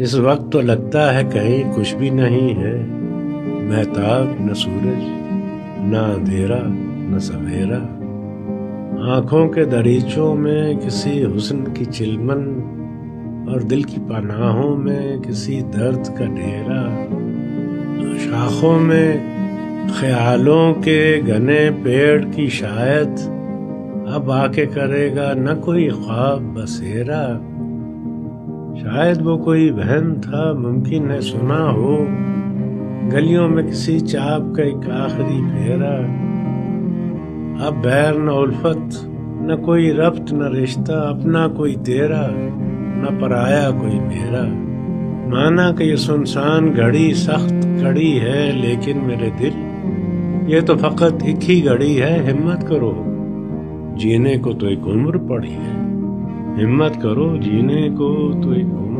اس وقت تو لگتا ہے کہیں کچھ بھی نہیں ہے، مہتاب نہ سورج، نہ اندھیرا نہ سویرا، آنکھوں کے دریچوں میں کسی حسن کی چلمن، اور دل کی پناہوں میں کسی درد کا ڈھیرا، شاخوں میں خیالوں کے گھنے پیڑ کی شاید اب آ کے کرے گا نہ کوئی خواب بسیرا، شاید وہ کوئی وہم تھا، ممکن ہے سنا ہو گلیوں میں کسی چاپ کا ایک آخری پھیرا، اب بیر نہ الفت، نہ کوئی ربط نہ رشتہ، اپنا کوئی تیرا نہ پرایا کوئی میرا، مانا کہ یہ سنسان گھڑی سخت کڑی ہے، لیکن میرے دل یہ تو فقط ایک ہی گھڑی ہے، ہمت کرو جینے کو تو ایک عمر پڑی ہے، ہمت کرو جینے کو تو ایک عمر